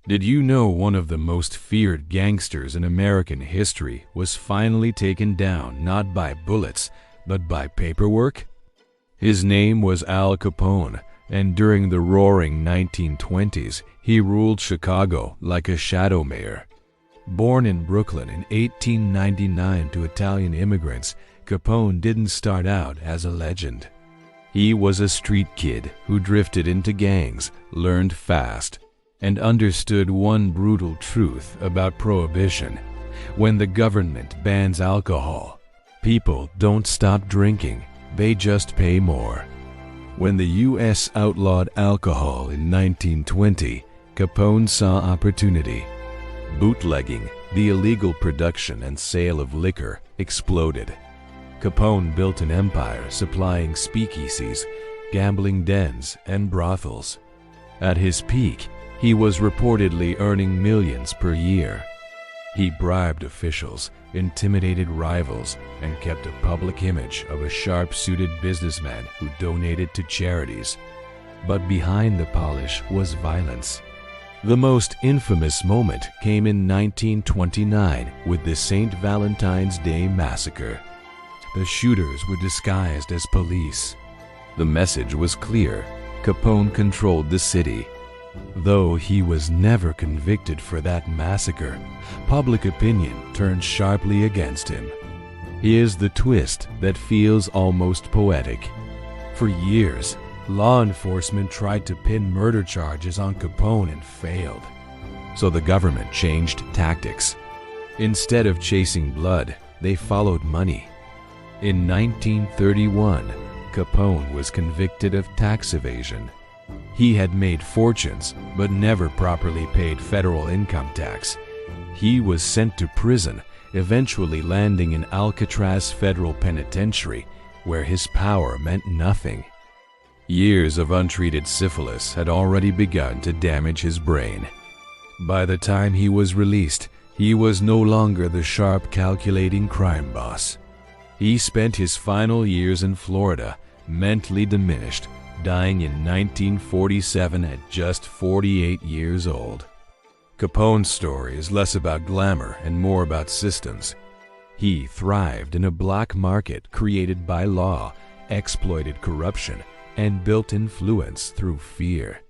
Did you know one of the most feared gangsters in American history was finally taken down not by bullets, but by paperwork? His name was Al Capone, and during the roaring 1920s, he ruled Chicago like a shadow mayor. Born in Brooklyn in 1899 to Italian immigrants, Capone didn't start out as a legend. He was a street kid who drifted into gangs, learned fast, and understood one brutal truth about prohibition. When the government bans alcohol, people don't stop drinking, they just pay more. When the U.S. outlawed alcohol in 1920, Capone saw opportunity. Bootlegging, the illegal production and sale of liquor, exploded. Capone built an empire supplying speakeasies, gambling dens, and brothels. At his peak, he was reportedly earning millions per year. He bribed officials, intimidated rivals, and kept a public image of a sharp-suited businessman who donated to charities. But behind the polish was violence. The most infamous moment came in 1929 with the St. Valentine's Day Massacre. The shooters were disguised as police. The message was clear: Capone controlled the city. Though he was never convicted for that massacre, public opinion turned sharply against him. Here's the twist that feels almost poetic. For years, law enforcement tried to pin murder charges on Capone and failed. So the government changed tactics. Instead of chasing blood, they followed money. In 1931, Capone was convicted of tax evasion. He had made fortunes, but never properly paid federal income tax. He was sent to prison, eventually landing in Alcatraz Federal Penitentiary, where his power meant nothing. Years of untreated syphilis had already begun to damage his brain. By the time he was released, he was no longer the sharp, calculating crime boss. He spent his final years in Florida, mentally diminished, dying in 1947 at just 48 years old. Capone's story is less about glamour and more about systems. He thrived in a black market created by law, exploited corruption, and built influence through fear.